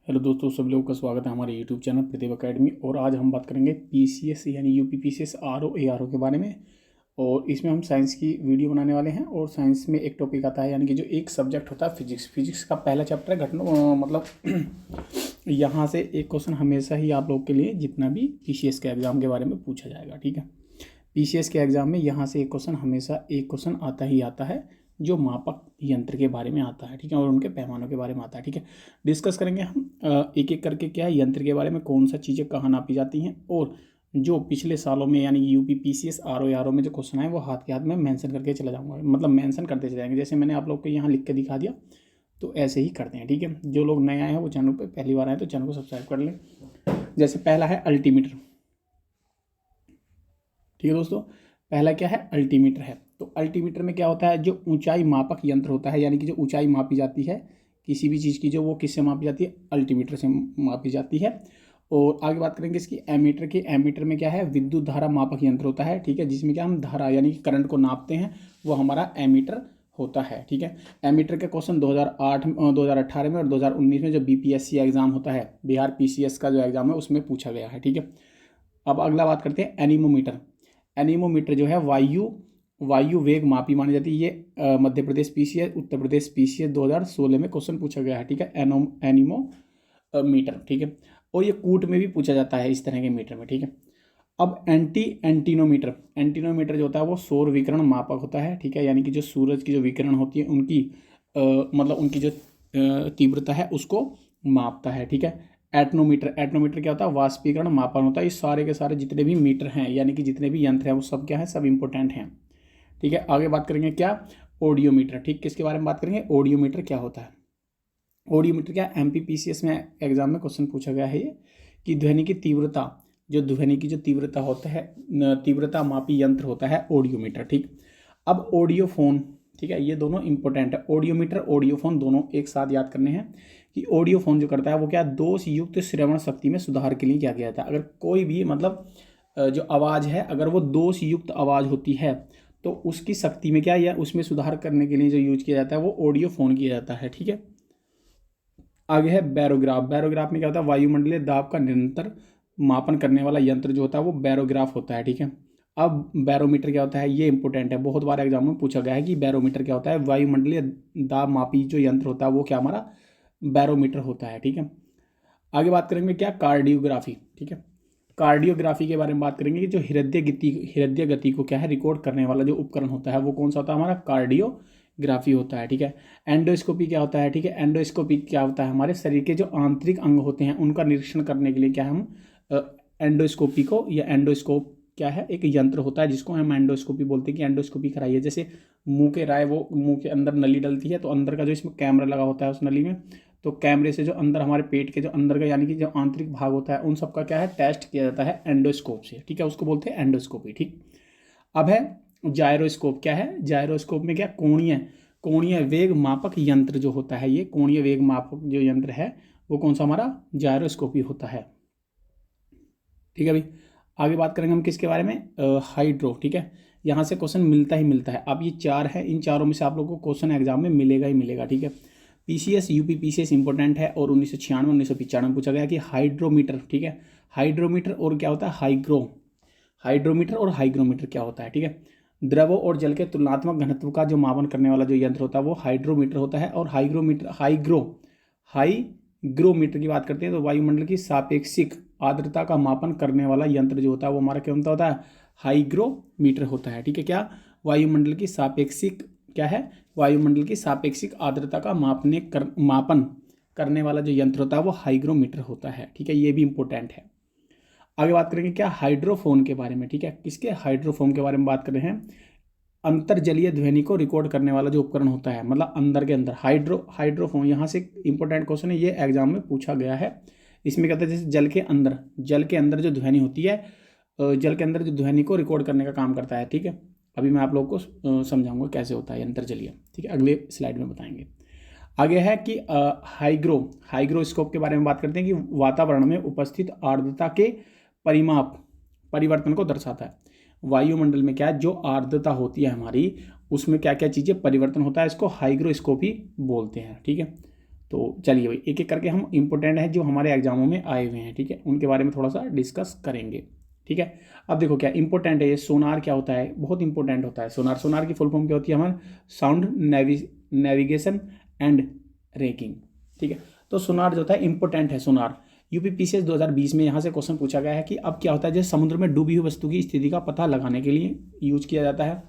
Hello दोस्तों, सब लोगों का स्वागत है हमारे यूट्यूब चैनल प्रतिभा अकेडमी। और आज हम बात करेंगे पीसीएस यानी यूपी पीसीएस आरओ एआरओ के बारे में। और इसमें हम साइंस की वीडियो बनाने वाले हैं। और साइंस में एक टॉपिक आता है, यानी कि जो एक सब्जेक्ट होता है फिजिक्स। फिजिक्स का पहला चैप्टर है घटना, मतलब यहाँ से एक क्वेश्चन हमेशा ही आप लोग के लिए जितना भी पीसीएस के एग्ज़ाम के बारे में पूछा जाएगा, ठीक है। पीसीएस के एग्ज़ाम में यहाँ से एक क्वेश्चन हमेशा एक क्वेश्चन आता ही आता है, जो मापक यंत्र के बारे में आता है, ठीक है, और उनके पैमानों के बारे में आता है, ठीक है। डिस्कस करेंगे हम एक एक करके क्या है यंत्र के बारे में, कौन सा चीज़ें कहाँ नापी जाती हैं, और जो पिछले सालों में यानी यूपी पीसीएस आरओ आरओ में जो क्वेश्चन आए वो हाथ के हाथ में मेंशन करके चला जाऊँगा, मतलब मेंशन करते चले जाएंगे। जैसे मैंने आप लोग को यहाँ लिख के दिखा दिया, तो ऐसे ही करते हैं, ठीक है। जो लोग नए आए हैं वो चैनल पर पहली बार आए तो चैनल को सब्सक्राइब कर लें। जैसे पहला है अल्टीमीटर, ठीक है दोस्तों। पहला क्या है, अल्टीमीटर है। तो अल्टीमीटर में क्या होता है, जो ऊंचाई मापक यंत्र होता है, यानी कि जो ऊंचाई मापी जाती है किसी भी चीज़ की, जो वो किससे मापी जाती है, अल्टीमीटर से मापी जाती है। और आगे बात करेंगे इसकी एमीटर की। एमीटर में क्या है, विद्युत धारा मापक यंत्र होता है, ठीक है, जिसमें क्या हम धारा यानी कि करंट को नापते हैं, वो हमारा एमीटर होता है, ठीक है। एमीटर के क्वेश्चन 2008 2018 में और 2019 में जो बीपीएससी एग्जाम होता है, बिहार पीसीएस का जो एग्जाम है, उसमें पूछा गया है, ठीक है। अब अगला बात करते हैं एनीमोमीटर। एनीमोमीटर जो है वायु वेग मापी मानी जाती है। ये मध्य प्रदेश पीसीएस, उत्तर प्रदेश पीसीएस 2016 में क्वेश्चन पूछा गया है, ठीक है, एनीमोमीटर, ठीक है। और ये कूट में भी पूछा जाता है इस तरह के मीटर में, ठीक है। अब एंटीनोमीटर। एंटीनोमीटर जो होता है वो सौर विकिरण मापक होता है, ठीक है, यानी कि जो सूरज की जो विकिरण होती है उनकी मतलब उनकी जो तीव्रता है उसको मापता है, ठीक है। एटनोमीटर। एटनोमीटर क्या होता है, वाष्पीकरण मापन होता है। ये सारे के सारे जितने भी मीटर हैं, यानी कि जितने भी यंत्र हैं, वो सब क्या है, सब इंपॉर्टेंट हैं, ठीक है। आगे बात करेंगे क्या, ऑडियोमीटर, ठीक। किसके बारे में बात करेंगे, ऑडियोमीटर क्या होता है। ऑडियोमीटर क्या, एमपीपीसीएस में एग्जाम में क्वेश्चन पूछा गया है ये, कि ध्वनि की तीव्रता, जो ध्वनि की जो तीव्रता होता है, तीव्रता मापी यंत्र होता है ऑडियोमीटर, ठीक। अब ऑडियोफोन, ठीक है, ये दोनों इंपॉर्टेंट है। ऑडियोमीटर ऑडियोफोन दोनों एक साथ याद करने हैं। कि ऑडियोफोन जो करता है वो क्या, दोष युक्त श्रवण शक्ति में सुधार के लिए क्या किया जाता है। अगर कोई भी मतलब जो आवाज़ है, अगर वो दोष युक्त आवाज़ होती है तो उसकी शक्ति में क्या, या उसमें सुधार करने के लिए जो यूज किया जाता है वो ऑडियोफोन किया जाता है, ठीक है। आगे है बैरोग्राफ। बैरोग्राफ में क्या होता है, वायुमंडलीय दाब का निरंतर मापन करने वाला यंत्र जो होता है वो बैरोग्राफ होता है, ठीक है। अब बैरोमीटर क्या होता है, ये इंपॉर्टेंट है, बहुत बार एग्जाम में पूछा गया है कि बैरोमीटर क्या होता है। वायुमंडलीय दाब मापी जो यंत्र होता है वो क्या हमारा बैरोमीटर होता है, ठीक है। आगे बात करेंगे क्या, कार्डियोग्राफी, ठीक है। कार्डियोग्राफी के बारे में बात करेंगे कि जो हृदय गति को क्या है रिकॉर्ड करने वाला जो उपकरण होता है वो कौन सा होता है, हमारा कार्डियोग्राफी होता है, ठीक है। एंडोस्कोपी क्या होता है, ठीक है। एंडोस्कोपी क्या होता है, हमारे शरीर के जो आंतरिक अंग होते हैं उनका निरीक्षण करने के लिए क्या हम एंडोस्कोपी को, या एंडोस्कोप क्या है, एक यंत्र होता है जिसको हम एंडोस्कोपी बोलते हैं, कि एंडोस्कोपी कराई है। जैसे मुंह के राय, वो मुंह के अंदर नली डलती है, तो अंदर का जो इसमें कैमरा लगा होता है उस नली में, तो कैमरे से जो अंदर हमारे पेट के जो अंदर का यानी कि जो आंतरिक भाग होता है उन सबका क्या है टेस्ट किया जाता है एंडोस्कोप से, ठीक है, उसको बोलते हैं एंडोस्कोपी, ठीक। अब है जायरोस्कोप। क्या है, जायरोस्कोप में क्या, कोणीय वेग मापक यंत्र जो होता है, ये कोणीय वेग मापक जो यंत्र है वो कौन सा, हमारा जायरोस्कोपी होता है, ठीक है भाई। आगे बात करेंगे हम किसके बारे में, हाइड्रो, ठीक है। यहाँ से क्वेश्चन मिलता ही मिलता है। अब ये चार है, इन चारों में से आप लोगों को क्वेश्चन एग्जाम में मिलेगा ही मिलेगा, ठीक है। पीसीएस यूपी पीसीएस इंपॉर्टेंट है। और 1996 1995 में पूछा गया कि हाइड्रोमीटर, ठीक है, हाइड्रोमीटर और क्या होता है, हाइड्रोमीटर और हाइग्रोमीटर क्या होता है, ठीक है। द्रव और जल के तुलनात्मक घनत्व का जो मापन करने वाला जो यंत्र होता है वो हाइड्रोमीटर होता है। और हाइग्रोमीटर की बात करते हैं तो वायुमंडल की सापेक्षिक आर्द्रता का मापन करने वाला यंत्र जो होता है वो हमारा क्या होता है, हाइग्रोमीटर होता है, ठीक है। क्या, वायुमंडल की सापेक्षिक क्या है, वायुमंडल की सापेक्षिक आर्द्रता का मापन करने वाला जो यंत्र होता है वो हाइग्रोमीटर होता है, ठीक है। ये भी इंपॉर्टेंट है। आगे बात करेंगे क्या, हाइड्रोफोन के बारे में, ठीक है। किसके, हाइड्रोफोन के बारे में बात कर रहे हैं। अंतरजलीय ध्वनि को रिकॉर्ड करने वाला जो उपकरण होता है, मतलब अंदर के अंदर, हाइड्रोफोन। यहाँ से इंपॉर्टेंट क्वेश्चन है, ये एग्जाम में पूछा गया है। इसमें कहता है जैसे जल के अंदर जो ध्वनि होती है, जल के अंदर जो ध्वनि को रिकॉर्ड करने का काम करता है, ठीक है। अभी मैं आप लोगों को समझाऊंगा कैसे होता है अंतर्जलीय, ठीक है, अगले स्लाइड में बताएंगे। आगे है कि हाइग्रोस्कोप के बारे में बात करते हैं, कि वातावरण में उपस्थित आर्द्रता के परिवर्तन को दर्शाता है। वायुमंडल में क्या है, जो आर्द्रता होती है हमारी, उसमें क्या क्या चीज़ें परिवर्तन होता है, इसको हाइग्रोस्कोपी बोलते हैं, ठीक है। तो चलिए भाई एक एक करके हम इंपॉर्टेंट है जो हमारे एग्जामों में आए हुए हैं, ठीक है, उनके बारे में थोड़ा सा डिस्कस करेंगे, ठीक है। अब देखो क्या इंपॉर्टेंट है ये सोनार क्या होता है, बहुत इंपॉर्टेंट होता है सोनार। सोनार की फुल फॉर्म क्या होती है हमारा, साउंड नेविगेशन एंड रेकिंग, ठीक है। तो सोनार जो होता है इंपॉर्टेंट है सोनार। यूपीपीसीएस 2020 में यहाँ से क्वेश्चन पूछा गया है कि अब क्या होता है, जैसे समुद्र में डूबी हुई वस्तु की स्थिति का पता लगाने के लिए यूज किया जाता है,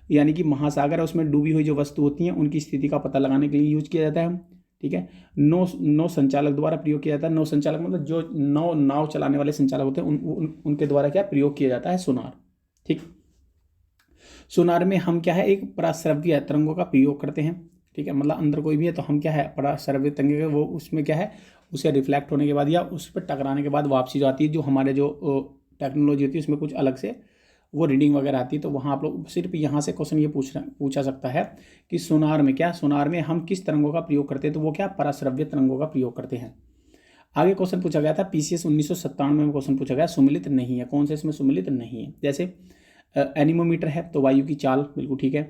यानी कि महासागर है उसमें डूबी हुई जो वस्तु होती हैं उनकी स्थिति का पता लगाने के लिए यूज किया जाता है, ठीक है। नौ संचालक द्वारा प्रयोग किया जाता है। नौ संचालक मतलब जो नाव चलाने वाले संचालक होते हैं उनके द्वारा क्या प्रयोग किया जाता है सोनार, ठीक। सोनार में हम क्या है एक पराश्रव्य तरंगों का प्रयोग करते हैं, ठीक है, मतलब अंदर कोई भी है तो हम क्या है पराश्रव्य तरंगे वो उसमें क्या है उसे रिफ्लेक्ट होने के बाद या उस पर टकराने के बाद वापसी जो आती है, जो हमारे जो टेक्नोलॉजी होती है उसमें कुछ अलग से वो रीडिंग वगैरह आती है। तो वहाँ आप लोग सिर्फ यहाँ से क्वेश्चन ये पूछा सकता है कि सोनार में क्या, सोनार में हम किस तरंगों का प्रयोग करते हैं, तो वो क्या पराश्रव्य तरंगों का प्रयोग करते हैं। आगे क्वेश्चन पूछा गया था पीसीएस 1997 में क्वेश्चन पूछा गया सुमिलित नहीं है, कौन से इसमें सुमिलित नहीं है। जैसे एनीमोमीटर है तो वायु की चाल, बिल्कुल ठीक है,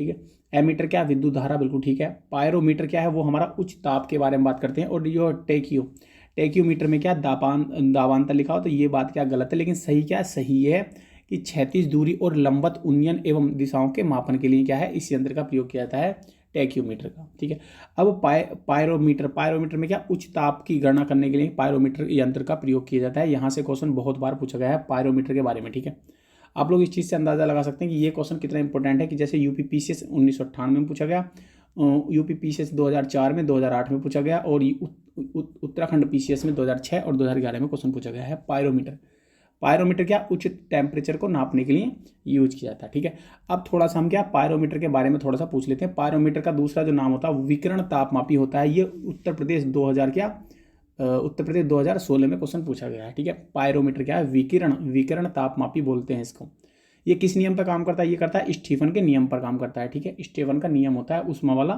ठीक है। एमीटर क्या, विद्युत धारा, बिल्कुल ठीक है। पायरोमीटर क्या है, वो हमारा उच्च ताप के बारे में बात करते हैं। और जो टेक्योमीटर में क्या दाबांतर लिखा हो तो ये बात क्या गलत है, लेकिन सही क्या सही है कि क्षैतिज दूरी और लंबवत उन्नयन एवं दिशाओं के मापन के लिए क्या है इस यंत्र का प्रयोग किया जाता है, टेक्योमीटर का, ठीक है। अब पायरोमीटर में क्या उच्च ताप की गणना करने के लिए पायरोमीटर यंत्र का प्रयोग किया जाता है। यहाँ से क्वेश्चन बहुत बार पूछा गया है पायरोमीटर के बारे में, ठीक है। आप लोग इस चीज़ से अंदाजा लगा सकते हैं कि ये क्वेश्चन कितना इंपॉर्टेंट है कि जैसे यूपीपीसीएस 1998 में पूछा गया, यूपीपीसीएस 2004 में, 2008 में पूछा गया, और उत्तराखंड पीसीएस में 2006 और 2011 में क्वेश्चन पूछा गया है पायरोमीटर क्या उच्च टेम्परेचर को नापने के लिए यूज किया जाता है, ठीक है। अब थोड़ा सा हम क्या पायरोमीटर के बारे में थोड़ा सा पूछ लेते हैं। पायरोमीटर का दूसरा जो नाम होता है विकिरण तापमापी होता है। ये उत्तर प्रदेश 2016 में क्वेश्चन पूछा गया है, ठीक है। पायरोमीटर क्या है, विकिरण तापमापी बोलते हैं इसको। ये किस नियम पर काम करता है, ये करता है स्टीफन के नियम पर काम करता है, ठीक है। स्टीफन का नियम होता है उष्मा वाला,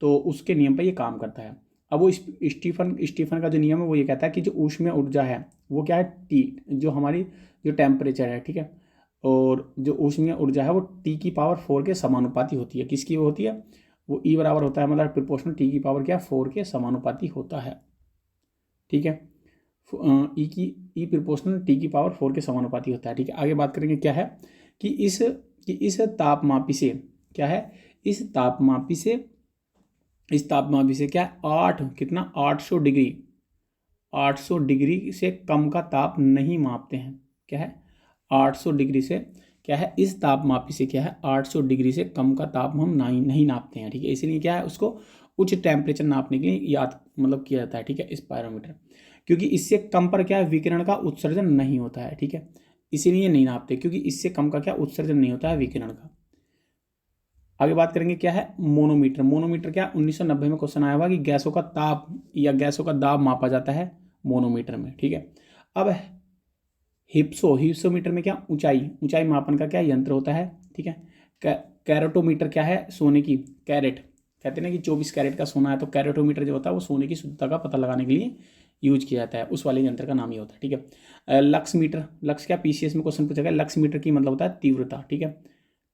तो उसके नियम पर ये काम करता है। अब वो स्टीफन का जो नियम है वो ये कहता है कि जो ऊष्मीय ऊर्जा है वो क्या है टी, जो हमारी जो टेम्परेचर है, ठीक है, और जो ऊष्मीय ऊर्जा है वो T⁴ के समानुपाती होती है। किसकी वो होती है, वो E बराबर होता है, मतलब प्रोपोर्शनल T⁴ क्या 4 के समानुपाती होता है, ठीक है। E प्रोपोर्शनल T⁴ के समानुपाती होता है, ठीक है। आगे बात करेंगे क्या है कि इस तापमापी से क्या है, इस तापमापी से क्या 800 डिग्री से कम का ताप नहीं मापते हैं। क्या है 800 डिग्री से क्या है, इस तापमापी से क्या है 800 डिग्री से कम का ताप हम नहीं नापते हैं, ठीक है। इसलिए क्या है उसको उच्च टेम्परेचर नापने के लिए याद मतलब किया जाता है, ठीक है, इस पायरोमीटर, क्योंकि इससे कम पर क्या है विकिरण का उत्सर्जन नहीं होता है, ठीक है, इसीलिए नहीं नापते, क्योंकि इससे कम का क्या उत्सर्जन नहीं होता है विकिरण का। आगे बात करेंगे क्या है मोनोमीटर क्या 1990 में क्वेश्चन आया हुआ कि गैसों का ताप या गैसों का दाब मापा जाता है मोनोमीटर में, ठीक है। अब हिप्सोमीटर में क्या ऊंचाई मापन का क्या यंत्र होता है, ठीक है। कैरेटोमीटर क्या है सोने की कैरेट, कहते हैं ना कि 24 कैरेट का सोना है, तो कैरेटोमीटर जो होता है वो सोने की शुद्धता का पता लगाने के लिए यूज किया जाता है, उस वाले यंत्र का नाम ही होता है, ठीक है। लक्स क्या पीसीएस में क्वेश्चन पूछा गया, लक्स मीटर की मतलब होता है तीव्रता, ठीक है,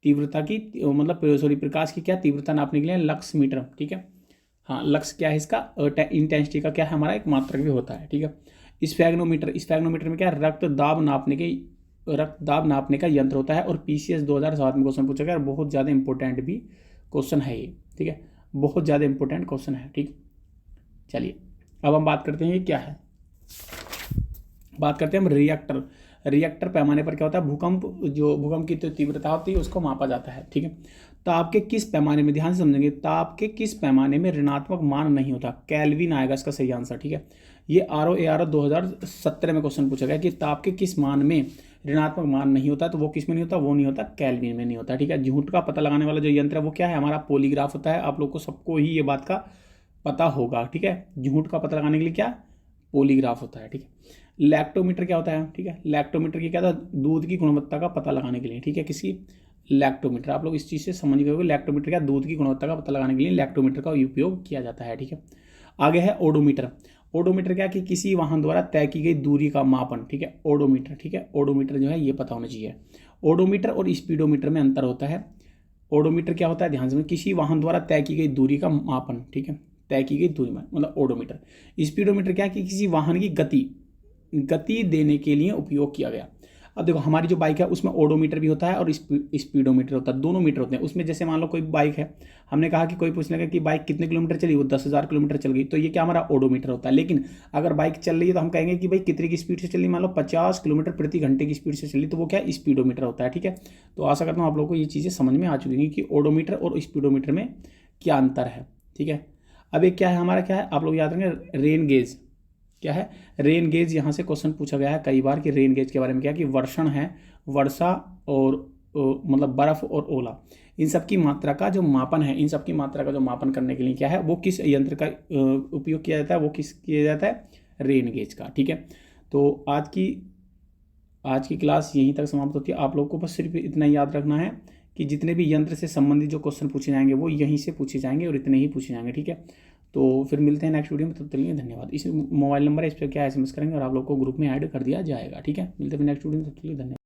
तीव्रता की मतलब प्रकाश की क्या तीव्रता नापने के लिए लक्स मीटर, ठीक है। हाँ लक्स क्या है इसका इंटेंसिटी का क्या है हमारा एक मात्रक भी होता है, ठीक है। स्फेग्नोमीटर में क्या रक्तदाब नापने का यंत्र होता है, और पीसीएस 2007 में क्वेश्चन पूछा गया, बहुत ज़्यादा इंपॉर्टेंट भी क्वेश्चन है ये, ठीक है, बहुत ज़्यादा इंपॉर्टेंट क्वेश्चन है, ठीक। चलिए अब हम बात करते हैं ये क्या है, बात करते हैं हम रिएक्टर पैमाने पर क्या होता है भूकंप की तो तीव्रता होती है उसको मापा जाता है, ठीक है। ताप के किस पैमाने में, ध्यान से समझेंगे, ताप के किस पैमाने में ऋणात्मक मान नहीं होता, केल्विन आएगा इसका सही आंसर, ठीक है। ये RO 2017 में क्वेश्चन पूछा गया कि ताप के किस मान में ऋणात्मक मान नहीं होता, तो वो किस में नहीं होता, वो नहीं होता केल्विन में नहीं होता, ठीक है। झूठ का पता लगाने वाला जो यंत्र है वो क्या है हमारा पॉलीग्राफ होता है, आप लोग को सबको ही ये बात का पता होगा, ठीक है। झूठ का पता लगाने के लिए क्या पॉलीग्राफ होता है, ठीक है। लैक्टोमीटर क्या होता है, ठीक है, लैक्टोमीटर की क्या था दूध की गुणवत्ता का पता लगाने के लिए, ठीक है, किसी लैक्टोमीटर, आप लोग इस चीज़ से समझ गए होंगे, लैक्टोमीटर क्या दूध की गुणवत्ता का पता लगाने के लिए लैक्टोमीटर का उपयोग किया जाता है, ठीक है। आगे है ओडोमीटर क्या कि किसी वाहन द्वारा तय की गई दूरी का मापन, ठीक है, ओडोमीटर, ठीक है, ओडोमीटर जो है ये पता होना चाहिए। ओडोमीटर और स्पीडोमीटर में अंतर होता है। ओडोमीटर क्या होता है ध्यान से, किसी वाहन द्वारा तय की गई दूरी का मापन, ठीक है, तय की गई दूरी में, मतलब ओडोमीटर। स्पीडोमीटर क्या है कि किसी वाहन की गति देने के लिए उपयोग किया गया। अब देखो हमारी जो बाइक है उसमें ओडोमीटर भी होता है और स्पीडोमीटर होता है, दोनों मीटर होते हैं उसमें। जैसे मान लो कोई बाइक है, हमने कहा कि कोई पूछने लगा कि बाइक कितने किलोमीटर चली, वो 10,000 किलोमीटर चल गई, तो ये क्या हमारा ओडोमीटर होता है। लेकिन अगर बाइक चल रही है तो हम कहेंगे कि भाई कितने की स्पीड से चली, मान लो 50 किलोमीटर प्रति घंटे की स्पीड से चली, तो वो क्या है, स्पीडोमीटर होता है। ठीक है, तो आशा करता हूँ आप लोगों को ये चीज़ें समझ में आ चुकी हैं कि ओडोमीटर और स्पीडोमीटर में क्या अंतर है। ठीक है, अब एक क्या है हमारा, क्या है आप लोग याद रखेंगे, रेन गेज। क्या है, रेन गेज। यहाँ से क्वेश्चन पूछा गया है कई बार कि रेन गेज के बारे में क्या है, कि वर्षण है, वर्षा और मतलब बर्फ और ओला, इन सब की मात्रा का जो मापन है, इन सब की मात्रा का जो मापन करने के लिए क्या है, वो किस यंत्र का उपयोग किया जाता है, वो किस किया जाता है, रेन गेज का। ठीक है, तो आज की क्लास यहीं तक समाप्त होती है। आप लोग को बस सिर्फ इतना याद रखना है कि जितने भी यंत्र से संबंधित जो क्वेश्चन पूछे जाएंगे वो यहीं से पूछे जाएंगे और इतने ही पूछे जाएंगे। ठीक है, तो फिर मिलते हैं नेक्स्ट वीडियो में, तब तक के लिए धन्यवाद। इस मोबाइल नंबर है, इस पर क्या SMS करेंगे और आप लोग को ग्रुप में ऐड कर दिया जाएगा। ठीक है, मिलते हैं नेक्स्ट वीडियो में, तब तक के लिए धन्यवाद।